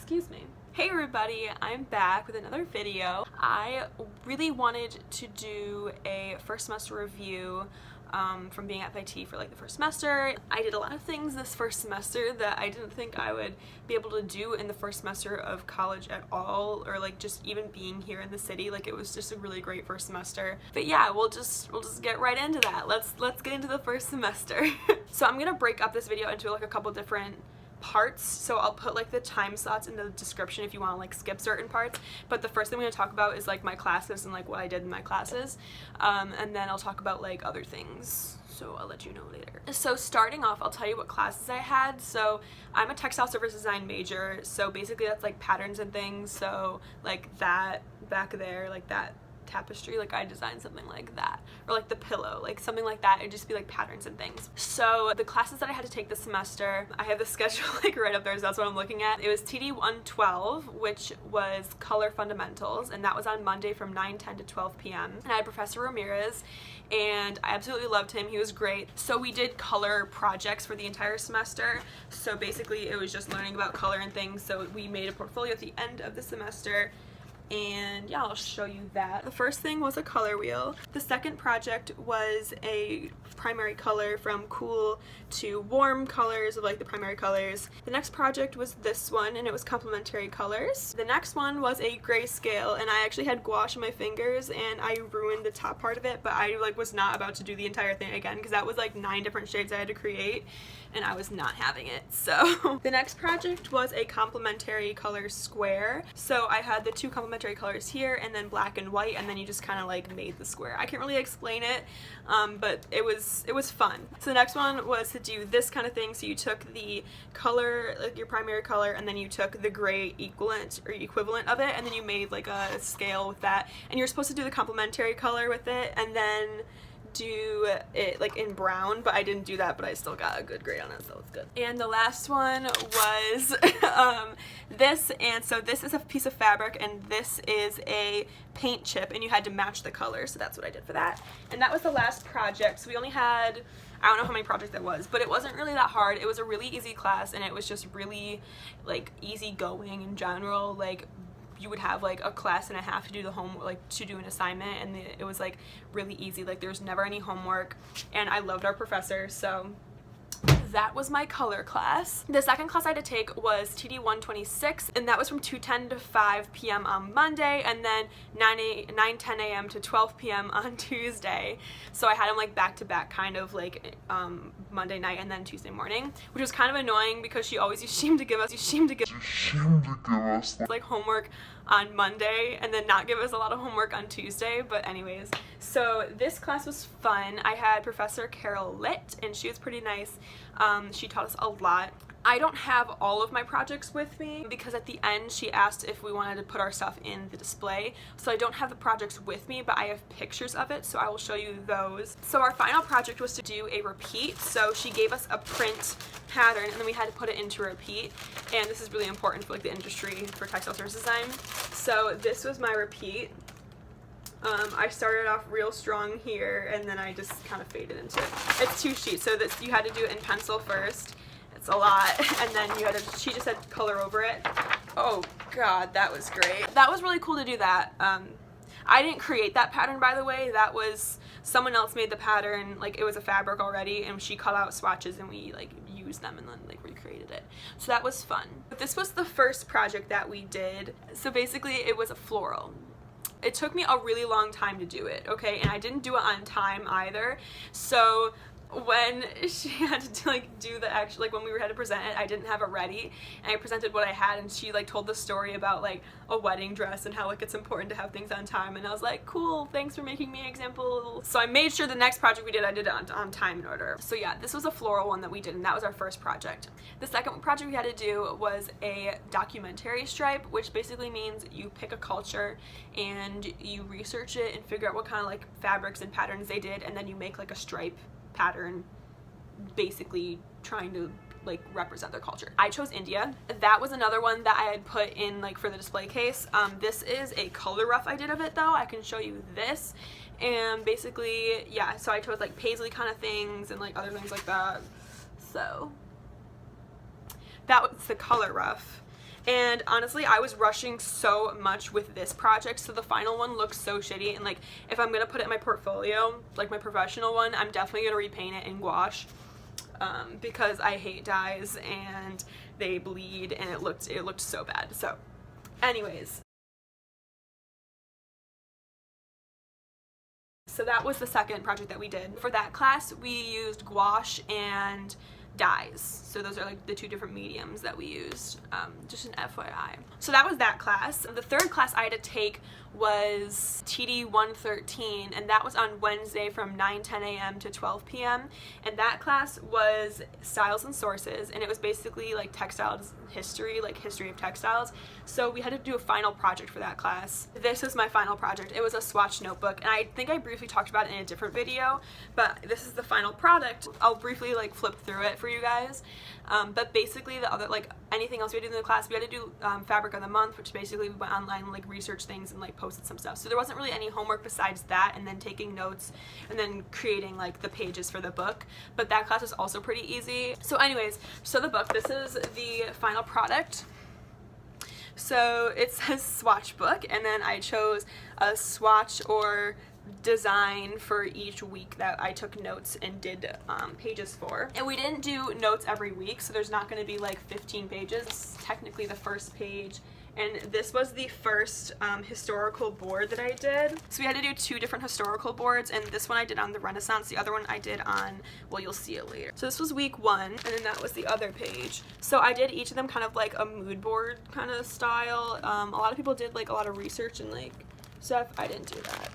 Excuse me. Hey everybody, I'm back with another video. I really wanted to do a first semester review from being at FIT for like the first semester. I did a lot of things this first semester that I didn't think I would be able to do in the first semester of college at all, or like just even being here in the city. Like it was just a really great first semester. But yeah, we'll just get right into that. Let's get into the first semester. So I'm gonna break up this video into like a couple different parts, so I'll put like the time slots in the description if you want to like skip certain parts, but the first thing I'm going to talk about is like my classes and like what I did in my classes, and then I'll talk about like other things, so I'll let you know later. So starting off, I'll tell you what classes I had. So I'm a Textile Surface Design major, so basically that's like patterns and things, so like that back there, like that tapestry, like I designed something like that, or like the pillow, like something like that. It'd just be like patterns and things. So the classes that I had to take this semester, I have the schedule like right up there, so that's what I'm looking at. It was TD 112, which was color fundamentals, and that was on Monday from 9:10 to 12 p.m. and I had Professor Ramirez, and I absolutely loved him. He was great. So we did color projects for the entire semester, so basically it was just learning about color and things. So we made a portfolio at the end of the semester, and yeah, I'll show you that. The first thing was a color wheel. The second project was a primary color from cool to warm colors of like the primary colors. The next project was this one, and it was complementary colors. The next one was a grayscale, and I actually had gouache in my fingers and I ruined the top part of it, but I like was not about to do the entire thing again because that was like 9 different shades I had to create and I was not having it. So the next project was a complementary color square. So I had the 2 complementary colors here and then black and white, and then you just kind of like made the square. I can't really explain it, but it was fun. So the next one was to do this kind of thing. So you took the color, like your primary color, and then you took the gray equivalent of it, and then you made like a scale with that, and you're supposed to do the complementary color with it and then do it like in brown, but I didn't do that, but I still got a good grade on it, so it's good. And the last one was this, and so this is a piece of fabric and this is a paint chip, and you had to match the color, so that's what I did for that. And that was the last project. So we only had, I don't know how many projects that was, but it wasn't really that hard. It was a really easy class, and it was just really like easy going in general. Like you would have like a class and a half to do the homework, like to do an assignment, and it was like really easy. Like there was never any homework, and I loved our professor. So that was my color class. The second class I had to take was TD 126, and that was from 2:10 to 5 p.m. on Monday, and then 9:10 a.m. to 12 p.m. on Tuesday. So I had them like back to back, kind of like Monday night and then Tuesday morning, which was kind of annoying because she always seemed to give us like homework on Monday and then not give us a lot of homework on Tuesday. But anyways, so this class was fun. I had Professor Carol Litt, and she was pretty nice. She taught us a lot. I don't have all of my projects with me because at the end she asked if we wanted to put our stuff in the display, so I don't have the projects with me, but I have pictures of it, so I will show you those. So our final project was to do a repeat. So she gave us a print pattern and then we had to put it into a repeat, and this is really important for like the industry for textile surface design. So this was my repeat. I started off real strong here and then I just kind of faded into it. It's 2 sheets, so that you had to do it in pencil first. It's a lot, and then you had to, she just had color over it. Oh god, that was great. That was really cool to do that. I didn't create that pattern, by the way. That was someone else made the pattern. Like it was a fabric already, and she cut out swatches and we like used them and then like recreated it. So that was fun. But this was the first project that we did. So basically it was a floral. It took me a really long time to do it, okay, and I didn't do it on time either. So when she had to do the actual, like when we had to present it, I didn't have it ready, and I presented what I had, and she like told the story about like a wedding dress and how like it's important to have things on time, and I was like, cool, thanks for making me an example. So I made sure the next project we did, I did it on time and order. So yeah, this was a floral one that we did, and that was our first project. The second project we had to do was a documentary stripe, which basically means you pick a culture and you research it and figure out what kind of like fabrics and patterns they did, and then you make like a stripe pattern basically trying to like represent their culture. I chose India. That was another one that I had put in like for the display case. This is a color rough I did of it though. I can show you this, and basically yeah, so I chose like paisley kind of things and like other things like that. So that was the color rough. And honestly, I was rushing so much with this project, so the final one looks so shitty, and like if I'm gonna put it in my portfolio, like my professional one, I'm definitely gonna repaint it in gouache, because I hate dyes and they bleed and it looked so bad. So anyways, so that was the second project that we did. For that class, we used gouache and dyes. So those are like the two different mediums that we used, just an FYI. So that was that class. The third class I had to take was TD 113, and that was on Wednesday from 9:10 a.m. to 12 p.m. and that class was Styles and Sources, and it was basically like textiles history, like history of textiles. So we had to do a final project for that class. This was my final project. It was a swatch notebook, and I think I briefly talked about it in a different video, but this is the final product. I'll briefly like flip through it for you guys. But basically the other, like anything else we had to do in the class, we had to do fabric of the month, which basically we went online and like researched things and like posted some stuff. So there wasn't really any homework besides that, and then taking notes and then creating like the pages for the book. But that class was also pretty easy. So anyways, so the book, this is the final product. So it says swatch book, and then I chose a swatch or design for each week that I took notes and did pages for. And we didn't do notes every week, so there's not going to be like 15 pages. This is technically the first page, and this was the first historical board that I did. So we had to do two different historical boards, and this one I did on the Renaissance, the other one I did on, well, you'll see it later. So this was week 1, and then that was the other page. So I did each of them kind of like a mood board kind of style. A lot of people did like a lot of research and like stuff. I didn't do that.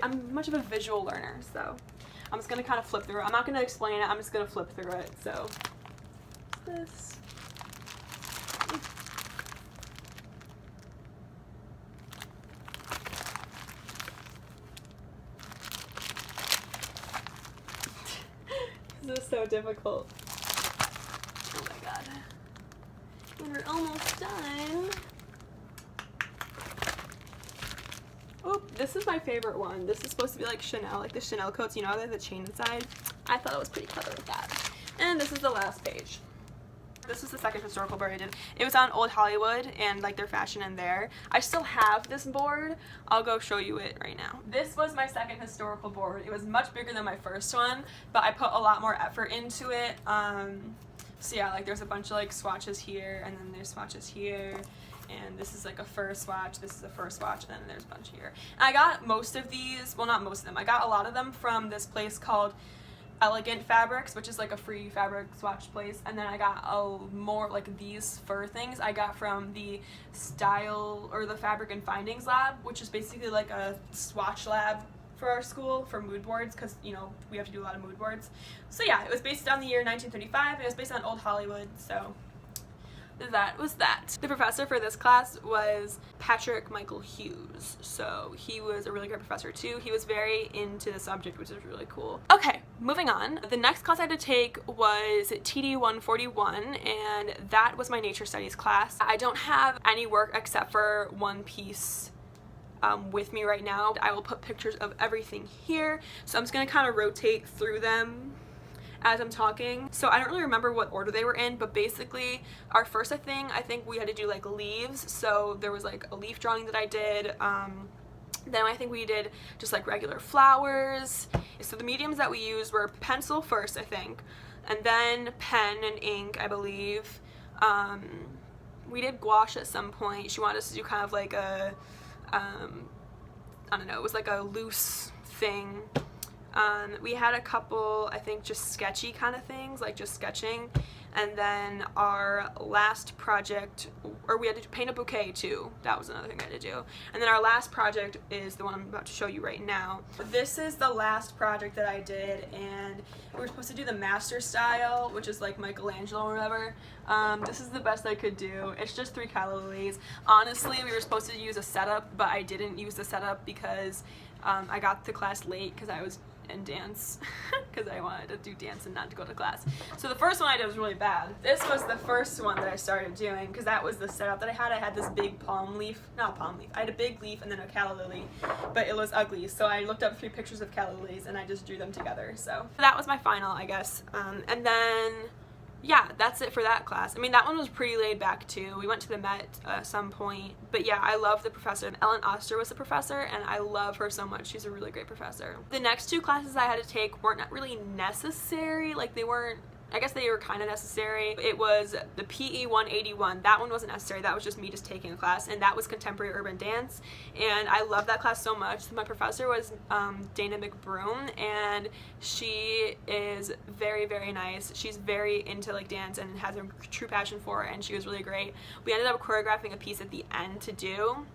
I'm much of a visual learner, so I'm just gonna kind of flip through it. I'm not gonna explain it, I'm just gonna flip through it. So this. This is so difficult. Oh my god. And we're almost done. Oh, this is my favorite one. This is supposed to be like Chanel, like the Chanel coats, you know, they have the chain inside. I thought it was pretty clever with that. And this is the last page. This is the second historical board I did. It was on Old Hollywood and like their fashion in there. I still have this board. I'll go show you it right now. This was my second historical board. It was much bigger than my first one, but I put a lot more effort into it. So yeah, like there's a bunch of like swatches here, and then there's swatches here. And this is like a fur swatch, this is a fur swatch, and then there's a bunch here. And I got most of these, well not most of them, I got a lot of them from this place called Elegant Fabrics, which is like a free fabric swatch place. And then I got more like these fur things I got from the Style or the Fabric and Findings Lab, which is basically like a swatch lab for our school for mood boards, because you know we have to do a lot of mood boards. So yeah, it was based on the year 1935. It was based on Old Hollywood, so that was that. The professor for this class was Patrick Michael Hughes, so he was a really great professor too. He was very into the subject, which is really cool. Okay, moving on. The next class I had to take was TD 141, and that was my nature studies class. I don't have any work except for one piece with me right now. I will put pictures of everything here, so I'm just gonna kind of rotate through them as I'm talking. So I don't really remember what order they were in, but basically our first I think we had to do like leaves. So there was like a leaf drawing that I did. Then I think we did just like regular flowers. So the mediums that we used were pencil first, I think, and then pen and ink, I believe. We did gouache at some point. She wanted us to do kind of like a I don't know, it was like a loose thing. We had a couple, I think, just sketchy kind of things, like just sketching. And then our last project, or we had to paint a bouquet too. That was another thing I had to do. And then our last project is the one I'm about to show you right now. This is the last project that I did, and we were supposed to do the master style, which is like Michelangelo or whatever. This is the best I could do. It's just 3 calla lilies. Honestly, we were supposed to use a setup, but I didn't use the setup because I got to class late because I was in dance because I wanted to do dance and not to go to class. So the first one I did was really bad. This was the first one that I started doing because that was the setup that I had. I had this big palm leaf, not palm leaf, I had a big leaf and then a calla lily, but it was ugly. So I looked up 3 pictures of calla lilies and I just drew them together. So that was my final, I guess. And then yeah, that's it for that class. I mean, that one was pretty laid back too. We went to the Met at some point. But yeah, I love the professor. Ellen Oster was the professor, and I love her so much. She's a really great professor. The next two classes I had to take weren't really necessary. Like, they weren't, I guess they were kind of necessary. It was the PE 181. That one wasn't necessary. That was just me just taking a class, and that was contemporary urban dance. And I love that class so much. My professor was Dana McBroom, and she is very, very nice. She's very into like dance and has a true passion for it, and she was really great. We ended up choreographing a piece at the end to do,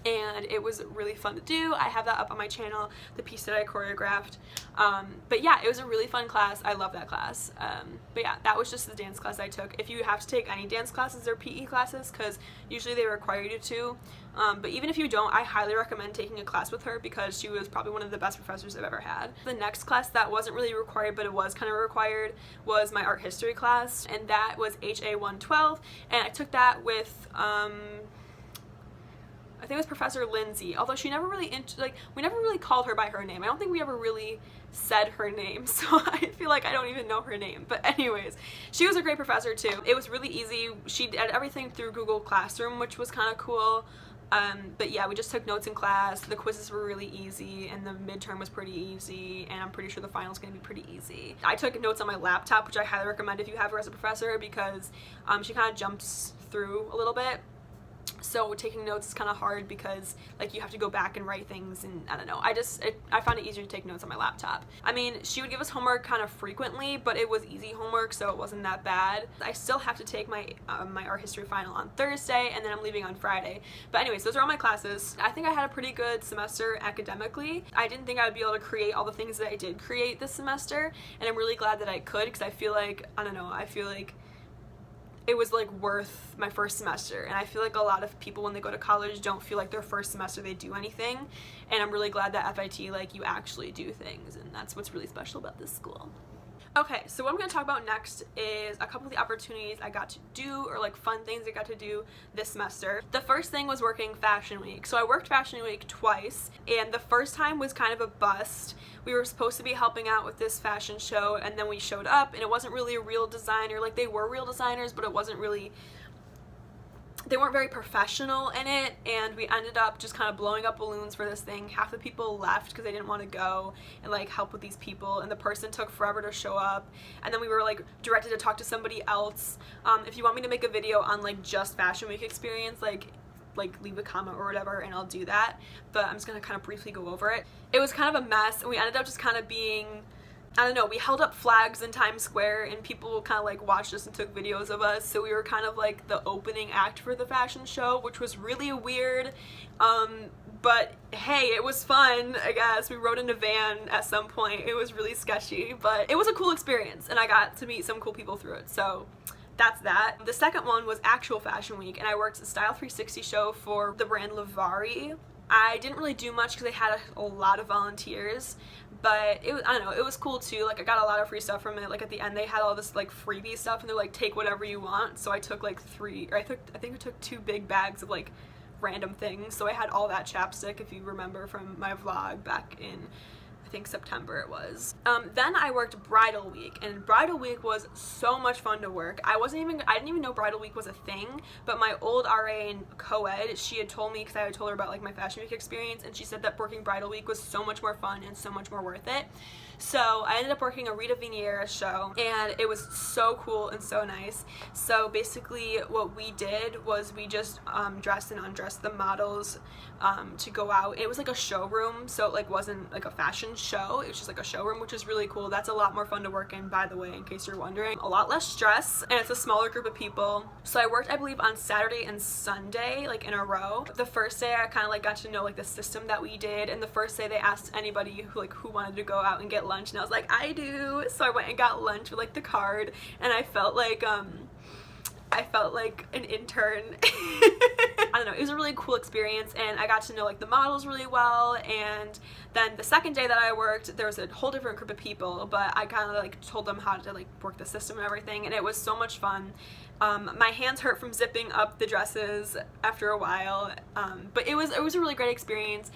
and it was really fun to do. I have that up on my channel, the piece that I choreographed. But yeah, it was a really fun class. I love that class. But yeah, that was just the dance class I took. If you have to take any dance classes or PE classes, because usually they require you to, but even if you don't, I highly recommend taking a class with her because she was probably one of the best professors I've ever had. The next class that wasn't really required, but it was kind of required, was my art history class, and that was HA 112, and I took that with I think it was Professor Lindsay, although she never really, we never really called her by her name. I don't think we ever really said her name, so I feel like I don't even know her name. But anyways, she was a great professor too. It was really easy. She did everything through Google Classroom, which was kind of cool. But yeah, we just took notes in class. The quizzes were really easy, and the midterm was pretty easy, and I'm pretty sure the final's gonna be pretty easy. I took notes on my laptop, which I highly recommend if you have her as a professor, because she kind of jumps through a little bit. So taking notes is kind of hard because like you have to go back and write things, and I don't know, I found it easier to take notes on my laptop. I mean, she would give us homework kind of frequently, but it was easy homework, so it wasn't that bad. I still have to take my my art history final on Thursday, and then I'm leaving on Friday. But anyways, those are all my classes. I think I had a pretty good semester academically. I didn't think I would be able to create all the things that I did create this semester, and I'm really glad that I could, because I feel like, I don't know, I feel like it was like worth my first semester, and I feel like a lot of people when they go to college don't feel like their first semester they do anything, and I'm really glad that FIT, like, you actually do things, and that's what's really special about this school. Okay, so what I'm going to talk about next is a couple of the opportunities I got to do, or like fun things I got to do this semester. The first thing was working Fashion Week. So I worked Fashion Week twice, and the first time was kind of a bust. We were supposed to be helping out with this fashion show, and then we showed up, and it wasn't really a real designer. Like, they were real designers, but it wasn't really, they weren't very professional in it, and we ended up just kind of blowing up balloons for this thing. Half the people left because they didn't want to go and like help with these people, and the person took forever to show up, and then we were like directed to talk to somebody else. If you want me to make a video on like just Fashion Week experience, like leave a comment or whatever, and I'll do that, but I'm just gonna kind of briefly go over it. It was kind of a mess, and we ended up just kind of being, I don't know, we held up flags in Times Square, and people kind of like watched us and took videos of us, so we were kind of like the opening act for the fashion show, which was really weird, but hey, it was fun, I guess. We rode in a van at some point. It was really sketchy, but it was a cool experience, and I got to meet some cool people through it, so that's that. The second one was actual Fashion Week, and I worked a Style 360 show for the brand Lavari. I didn't really do much because they had a lot of volunteers, but it was, I don't know, it was cool too. Like, I got a lot of free stuff from it. Like, at the end they had all this like freebie stuff, and they're like, take whatever you want. So I took like I think I took 2 big bags of like random things. So I had all that chapstick, if you remember from my vlog back in, I think September it was. Then I worked Bridal Week, and Bridal Week was so much fun to work. I didn't even know Bridal Week was a thing, but my old RA in co-ed, she had told me, because I had told her about like my Fashion Week experience, and she said that working Bridal Week was so much more fun and so much more worth it. So I ended up working a Rita Viniera show, and it was so cool and so nice. So basically what we did was we just dressed and undressed the models to go out. It was like a showroom, so it like wasn't like a fashion show, it was just like a showroom, which is really cool. That's a lot more fun to work in, by the way, in case you're wondering. A lot less stress, and it's a smaller group of people. So I worked, I believe, on Saturday and Sunday, like in a row. The first day I kind of like got to know like the system that we did, and the first day they asked anybody who wanted to go out and get lunch, and I was like, I do. So I went and got lunch with like the card, and I felt like an intern. I don't know, it was a really cool experience, and I got to know like the models really well. And then the second day that I worked, there was a whole different group of people, but I kind of like told them how to like work the system and everything, and it was so much fun. My hands hurt from zipping up the dresses after a while, but it was a really great experience.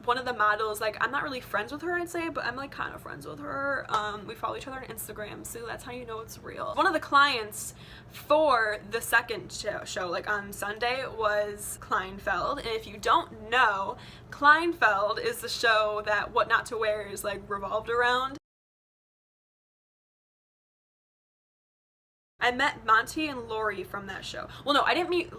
one of the models, like, I'm not really friends with her, I'd say, but I'm like kind of friends with her. We follow each other on Instagram, so that's how you know it's real. One of the clients for the second show, like on Sunday, was Kleinfeld. And if you don't know, Kleinfeld is the show that What Not to Wear is like revolved around. I met Monty and Lori from that show. Well, no, I didn't meet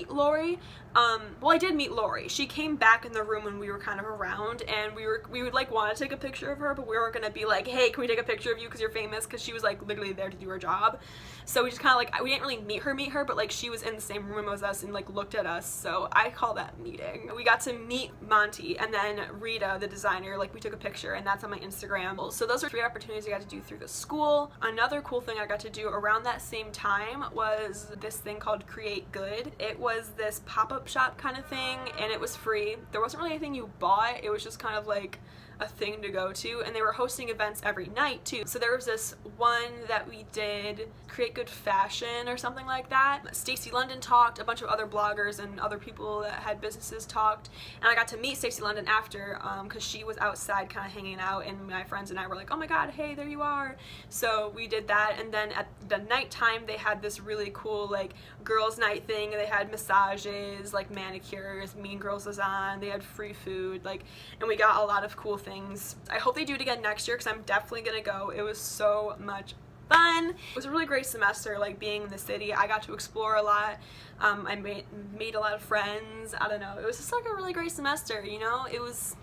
Lori. Well, I did meet Lori. She came back in the room when we were kind of around, and we would like want to take a picture of her, but we weren't gonna be like, hey, can we take a picture of you because you're famous? Because she was like literally there to do her job. So we just kind of like, we didn't really meet her, but like she was in the same room as us and like looked at us. So I call that meeting. We got to meet Monty, and then Rita, the designer, like we took a picture, and that's on my Instagram. So those are 3 opportunities I got to do through the school. Another cool thing I got to do around that same time was this thing called Create Good. It was this pop-up shop kind of thing, and it was free. There wasn't really anything you bought. It was just kind of like a thing to go to, and they were hosting events every night too. So there was this one that we did, Create Good Fashion or something like that. Stacey London talked, a bunch of other bloggers and other people that had businesses talked, and I got to meet Stacey London after because she was outside kind of hanging out, and my friends and I were like, oh my god, hey, there you are. So we did that, and then at the nighttime they had this really cool like girls night thing. They had massages, like manicures, Mean Girls was on, they had free food, like, and we got a lot of cool things. I hope they do it again next year because I'm definitely gonna go. It was so much fun. It was a really great semester, like being in the city. I got to explore a lot. I made a lot of friends. I don't know, it was just like a really great semester, you know. It was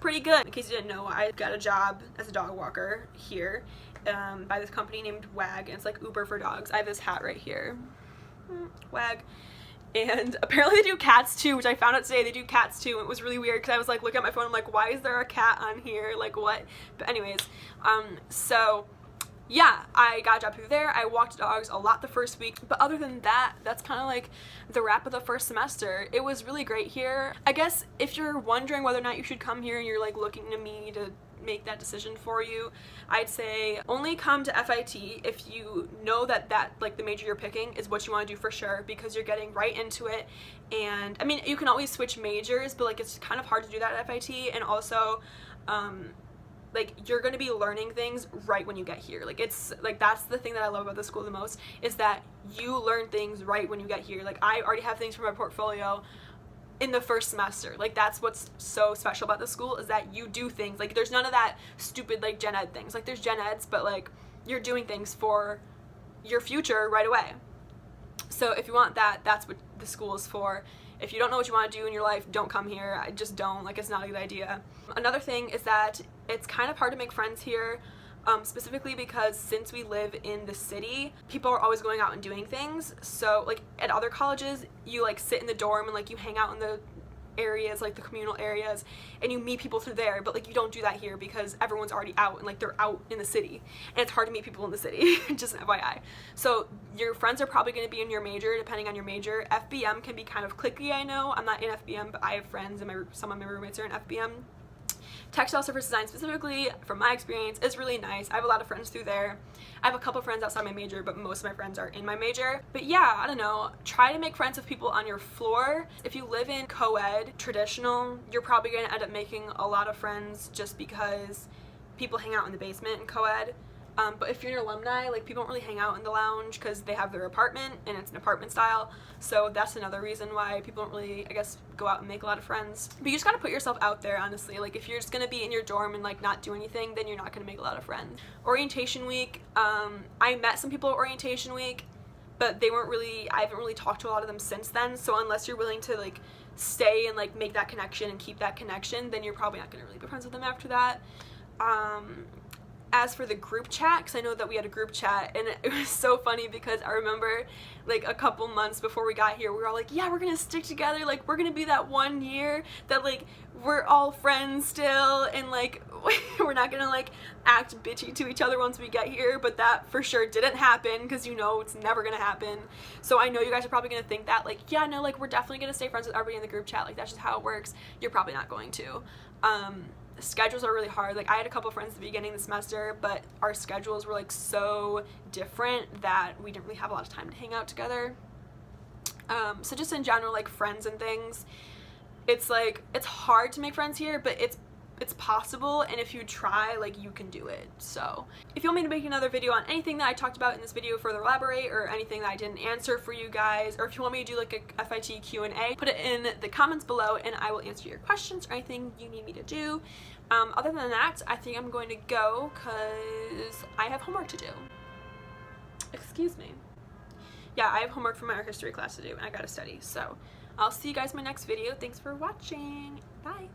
pretty good. In case you didn't know, I got a job as a dog walker here by this company named WAG, and it's like Uber for dogs. I have this hat right here, WAG. And apparently they do cats too, which I found out today. They do cats too, and it was really weird because I was like looking at my phone, I'm like, why is there a cat on here? Like, what? But anyways, so yeah, I got a job through there. I walked dogs a lot the first week, but other than that, that's kind of like the wrap of the first semester. It was really great here. I guess if you're wondering whether or not you should come here and you're like looking to me to make that decision for you, I'd say only come to FIT if you know that like the major you're picking is what you want to do for sure, because you're getting right into it. And I mean, you can always switch majors, but like it's kind of hard to do that at FIT. And also like you're going to be learning things right when you get here. Like it's like, that's the thing that I love about the school the most, is that you learn things right when you get here. Like I already have things for my portfolio in the first semester. Like that's what's so special about the school, is that you do things. Like there's none of that stupid like gen ed things. Like there's gen eds, but like you're doing things for your future right away. So if you want that, that's what the school is for. If you don't know what you want to do in your life, don't come here. I just don't. Like, it's not a good idea. Another thing is that it's kind of hard to make friends here, specifically because since we live in the city, people are always going out and doing things. So like at other colleges, you like sit in the dorm and like you hang out in the areas, like the communal areas, and you meet people through there. But like you don't do that here because everyone's already out and like they're out in the city, and it's hard to meet people in the city. Just FYI. So your friends are probably going to be in your major, depending on your major. FBM can be kind of cliquey. I know I'm not in FBM, but I have friends, and some of my roommates are in FBM. Textile Surface Design specifically, from my experience, is really nice. I have a lot of friends through there. I have a couple friends outside my major, but most of my friends are in my major. But yeah, I don't know, try to make friends with people on your floor. If you live in co-ed, traditional, you're probably going to end up making a lot of friends just because people hang out in the basement in co-ed. But if you're an alumni, like people don't really hang out in the lounge because they have their apartment and it's an apartment style. So that's another reason why people don't really, I guess, go out and make a lot of friends. But you just gotta put yourself out there, honestly. Like if you're just gonna be in your dorm and like not do anything, then you're not gonna make a lot of friends. Orientation week, I met some people at orientation week, but they weren't really, I haven't really talked to a lot of them since then. So unless you're willing to like stay and like make that connection and keep that connection, then you're probably not gonna really be friends with them after that. As for the group chat, because I know that we had a group chat, and it was so funny because I remember like a couple months before we got here, we were all like, yeah, we're gonna stick together, like we're gonna be that one year that like we're all friends still, and like we're not gonna like act bitchy to each other once we get here. But that for sure didn't happen, because you know it's never gonna happen. So I know you guys are probably gonna think that like, yeah, no, like we're definitely gonna stay friends with everybody in the group chat, like that's just how it works. You're probably not going to. Schedules are really hard. Like I had a couple friends at the beginning of the semester, but our schedules were like so different that we didn't really have a lot of time to hang out together. So just in general, like friends and things, it's like, it's hard to make friends here, but it's possible, and if you try, like, you can do it. So if you want me to make another video on anything that I talked about in this video, further elaborate, or anything that I didn't answer for you guys, or if you want me to do like a FIT Q&A, put it in the comments below and I will answer your questions or anything you need me to do. Other than that, I think I'm going to go because I have homework to do. Excuse me. Yeah, I have homework for my art history class to do and I gotta study. So I'll see you guys in my next video. Thanks for watching. Bye.